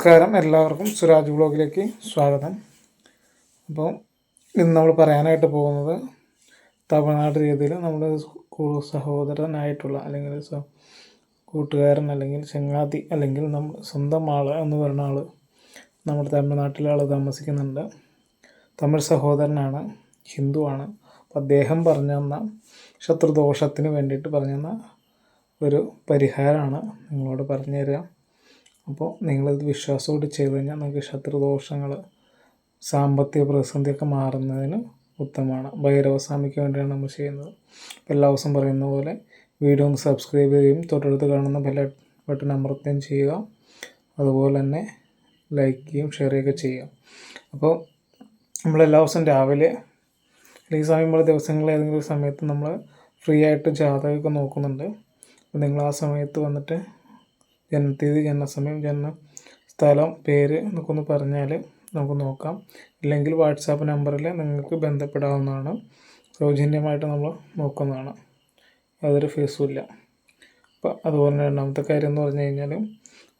നമസ്കാരം, എല്ലാവർക്കും സുരാജ് വ്ളോഗിലേക്ക് സ്വാഗതം. അപ്പോൾ ഇന്ന് നമ്മൾ പറയാനായിട്ട് പോകുന്നത് തമിഴ്നാട് രീതിയിൽ നമ്മുടെ സഹോദരനായിട്ടുള്ള അല്ലെങ്കിൽ കൂട്ടുകാരൻ അല്ലെങ്കിൽ ചങ്ങാതി അല്ലെങ്കിൽ നമ്മൾ സ്വന്തം ആൾ എന്ന് പറയുന്ന ആൾ നമ്മുടെ തമിഴ്നാട്ടിലെ ആൾ താമസിക്കുന്നുണ്ട്. തമിഴ് സഹോദരനാണ്, ഹിന്ദുവാണ്. അപ്പോൾ അദ്ദേഹം പറഞ്ഞു തന്ന ശത്രുദോഷത്തിന് വേണ്ടിയിട്ട് പറഞ്ഞു തന്ന ഒരു പരിഹാരമാണ് നിങ്ങളോട് പറഞ്ഞു തരിക. അപ്പോൾ നിങ്ങളിത് വിശ്വാസത്തോടെ ചെയ്ത് കഴിഞ്ഞാൽ നിങ്ങൾക്ക് ശത്രുദോഷങ്ങൾ, സാമ്പത്തിക പ്രതിസന്ധിയൊക്കെ മാറുന്നതിന് ഉത്തമമാണ്. ഭൈരവസ്വാമിക്ക് വേണ്ടിയാണ് നമ്മൾ ചെയ്യുന്നത്. എല്ലാ ദിവസവും പറയുന്ന പോലെ വീഡിയോ ഒന്ന് സബ്സ്ക്രൈബ് ചെയ്യുകയും തൊട്ടടുത്ത് കാണുന്ന ബട്ടൺ അമർത്തുകയും ചെയ്യുക. അതുപോലെ തന്നെ ലൈക്ക് ചെയ്യുകയും ഷെയർ ചെയ്യുകയൊക്കെ ചെയ്യുക. അപ്പോൾ നമ്മളെല്ലാ ദിവസവും രാവിലെ അല്ലെങ്കിൽ സമയമുള്ള ദിവസങ്ങളിൽ ഏതെങ്കിലും ഒരു സമയത്ത് നമ്മൾ ഫ്രീ ആയിട്ട് ജാതകമൊക്കെ നോക്കുന്നുണ്ട്. അപ്പോൾ നിങ്ങൾ ആ സമയത്ത് വന്നിട്ട് ജനനത്തീയതി, ജനനസമയം, ജനന സ്ഥലം, പേര് എന്നൊക്കെ ഒന്ന് പറഞ്ഞാൽ നമുക്ക് നോക്കാം. ഇല്ലെങ്കിൽ വാട്സാപ്പ് നമ്പറിൽ നിങ്ങൾക്ക് ബന്ധപ്പെടാവുന്നതാണ്. സൗജന്യമായിട്ട് നമ്മൾ നോക്കുന്നതാണ്, യാതൊരു ഫീസും ഇല്ല. അപ്പോൾ അതുപോലെ രണ്ടാമത്തെ കാര്യം എന്ന് പറഞ്ഞു കഴിഞ്ഞാൽ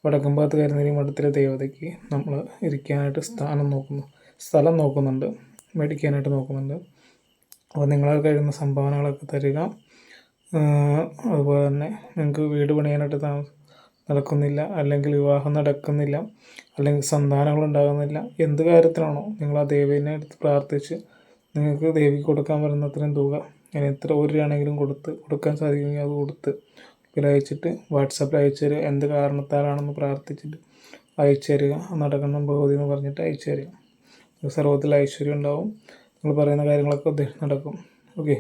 വടക്കമ്പാത്ത് കരുന്നേരി മഠത്തിലെ ദേവതയ്ക്ക് നമ്മൾ ഇരിക്കാനായിട്ട് സ്ഥലം നോക്കുന്നുണ്ട്, മേടിക്കാനായിട്ട് നോക്കുന്നുണ്ട്. അപ്പോൾ നിങ്ങളാൽ കഴിയുന്ന സംഭാവനകളൊക്കെ തരിക. അതുപോലെ തന്നെ നിങ്ങൾക്ക് വീട് പണിയാനായിട്ട് നടക്കുന്നില്ല, അല്ലെങ്കിൽ വിവാഹം നടക്കുന്നില്ല, അല്ലെങ്കിൽ സന്താനങ്ങൾ ഉണ്ടാകുന്നില്ല, എന്ത് കാര്യത്തിലാണോ നിങ്ങൾ ആ ദേവീനെ എടുത്ത് പ്രാർത്ഥിച്ച് നിങ്ങൾക്ക് ദേവിക്ക് കൊടുക്കാൻ പറ്റുന്ന അത്രയും തുക, ഞാൻ എത്ര രൂപയാണെങ്കിലും കൊടുക്കാൻ സാധിക്കുമെങ്കിൽ അത് കൊടുത്ത് അയച്ചിട്ട് വാട്സാപ്പിൽ അയച്ചു തരിക. എന്ത് കാരണത്താലാണെന്ന് പ്രാർത്ഥിച്ചിട്ട് അയച്ചു തരിക. നടക്കുന്ന ഭഗവതി എന്ന് പറഞ്ഞിട്ട് അയച്ചു തരിക. സർവ്വത്തിൽ ഐശ്വര്യം ഉണ്ടാവും. നിങ്ങൾ പറയുന്ന കാര്യങ്ങളൊക്കെ നടക്കും. ഓക്കെ,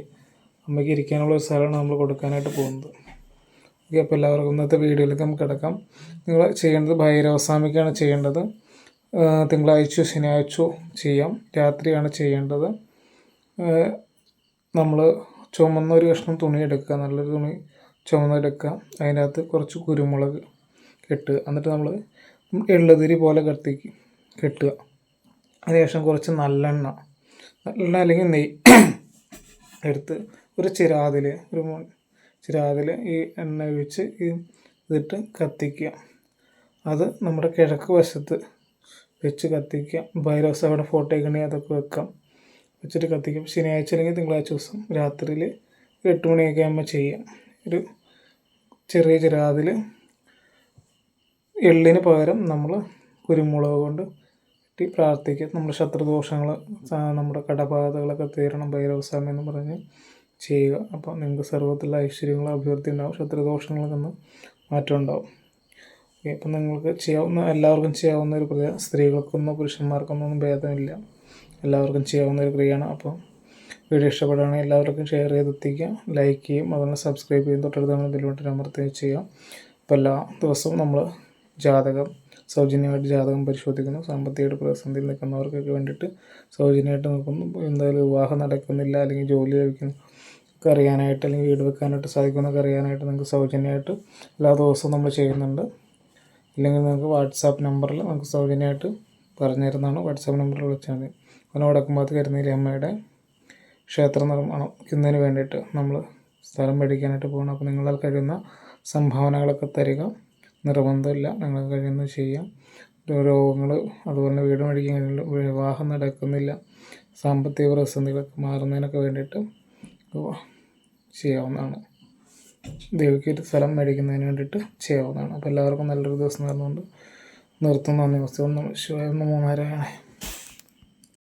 അമ്മയ്ക്ക് ഇരിക്കാനുള്ള ഒരു സ്ഥലമാണ് നമ്മൾ കൊടുക്കാനായിട്ട് പോകുന്നത്. ഓക്കെ, അപ്പോൾ എല്ലാവർക്കും ഇന്നത്തെ വീഡിയോയിലേക്ക് നമുക്ക് കിടക്കാം. നിങ്ങൾ ചെയ്യേണ്ടത് ഭൈരവസ്വാമിക്കാണ് ചെയ്യേണ്ടത്. തിങ്കളാഴ്ചയോ ശനിയാഴ്ചയോ ചെയ്യാം. രാത്രിയാണ് ചെയ്യേണ്ടത്. നമ്മൾ ചുമന്ന ഒരു കഷ്ണം തുണി എടുക്കുക, നല്ലൊരു തുണി ചുമന്നെടുക്കുക. അതിനകത്ത് കുറച്ച് കുരുമുളക് കെട്ടുക. എന്നിട്ട് നമ്മൾ എള്ളുതിരി പോലെ കെട്ടുക. അതിനുശേഷം കുറച്ച് നല്ലെണ്ണ അല്ലെങ്കിൽ നെയ്യ് എടുത്ത് ഒരു ചിരാതിൽ ഈ എണ്ണ ഒഴിച്ച് ഇതിട്ട് കത്തിക്കുക. അത് നമ്മുടെ കിഴക്ക് വശത്ത് വെച്ച് കത്തിക്കുക. ഭൈരവസ്വാമിയുടെ ഫോട്ടോ ഉണ്ടെങ്കിൽ അതൊക്കെ വെക്കാം, വെച്ചിട്ട് കത്തിക്കും. ശനിയാഴ്ച അല്ലെങ്കിൽ തിങ്കളാഴ്ച ദിവസം രാത്രിയിൽ 8 മണിയൊക്കെ ആകുമ്പോൾ ചെയ്യാം. ഒരു ചെറിയ ചിരാതിൽ എള്ളിന് പകരം നമ്മൾ കുരുമുളക് കൊണ്ട് പ്രാർത്ഥിക്കുക. നമ്മുടെ ശത്രുദോഷങ്ങൾ, നമ്മുടെ കടബാധകളൊക്കെ തീരണം ഭൈരവസ്വാമി എന്ന് പറഞ്ഞ് ചെയ്യുക. അപ്പോൾ നിങ്ങൾക്ക് സർവ്വത്തിലുള്ള ഐശ്വര്യങ്ങളും അഭിവൃദ്ധി ഉണ്ടാവും, ശത്രുദോഷങ്ങളിൽ നിന്ന് മാറ്റം ഉണ്ടാവും. ഓക്കെ, അപ്പം നിങ്ങൾക്ക് എല്ലാവർക്കും ചെയ്യാവുന്ന ഒരു ക്രിയ, സ്ത്രീകൾക്കൊന്നും പുരുഷന്മാർക്കൊന്നും ഭേദമില്ല, എല്ലാവർക്കും ചെയ്യാവുന്ന ഒരു ക്രിയയാണ്. അപ്പോൾ വീഡിയോ ഇഷ്ടപ്പെടുകയാണെങ്കിൽ എല്ലാവർക്കും ഷെയർ ചെയ്തെത്തിക്കുക, ലൈക്ക് ചെയ്യും, അതുപോലെ സബ്സ്ക്രൈബ് ചെയ്യും, തൊട്ടടുത്താണ് ബെൽ അമർത്തുകയും ചെയ്യാം. അപ്പോൾ എല്ലാ ദിവസവും നമ്മൾ സൗജന്യമായിട്ട് ജാതകം പരിശോധിക്കുന്നു. സാമ്പത്തികമായിട്ട് പ്രതിസന്ധിയിൽ നിൽക്കുന്നവർക്കൊക്കെ വേണ്ടിയിട്ട് സൗജന്യമായിട്ട് നോക്കുന്നു. എന്തായാലും വിവാഹം നടക്കുന്നില്ല, അല്ലെങ്കിൽ ജോലി ലഭിക്കുന്നു ഒക്കെ അറിയാനായിട്ട്, അല്ലെങ്കിൽ വീട് വെക്കാനായിട്ട് സാധിക്കുമെന്നൊക്കെ അറിയാനായിട്ട് നിങ്ങൾക്ക് സൗജന്യമായിട്ട് എല്ലാ ദിവസവും നമ്മൾ ചെയ്യുന്നുണ്ട്. ഇല്ലെങ്കിൽ നിങ്ങൾക്ക് വാട്സാപ്പ് നമ്പറിൽ നമുക്ക് സൗജന്യമായിട്ട് പറഞ്ഞു തരുന്നതാണ്. വാട്സാപ്പ് നമ്പറിൽ വിളിച്ചാൽ മതി. അങ്ങനെ വടക്കമ്പാത്ത് കരുന്നേരി അമ്മയുടെ ക്ഷേത്ര നിർമ്മാണത്തിന് വേണ്ടിയിട്ട് നമ്മൾ സ്ഥലം മേടിക്കാനായിട്ട് പോകണം. അപ്പോൾ നിങ്ങളാൽ കഴിയുന്ന സംഭാവനകളൊക്കെ തരിക. നിർബന്ധമില്ല, നിങ്ങൾക്ക് കഴിയുന്നത് ചെയ്യാം. രോഗങ്ങൾ, അതുപോലെ വീട് മേടിക്കാൻ കഴിയുന്നില്ല, വിവാഹം നടക്കുന്നില്ല, സാമ്പത്തിക പ്രതിസന്ധികളൊക്കെ മാറുന്നതിനൊക്കെ വേണ്ടിയിട്ട് ചെയ്യാവുന്നതാണ്. ദേവിക്ക് ഒരു സ്ഥലം മേടിക്കുന്നതിന് വേണ്ടിയിട്ട് ചെയ്യാവുന്നതാണ്. അപ്പോൾ എല്ലാവർക്കും നല്ലൊരു ദിവസം നടന്നുകൊണ്ട് നിർത്തുന്നു. നന്ദി. നമസ്കാരം. ശിവായ നമോ നാരായണ.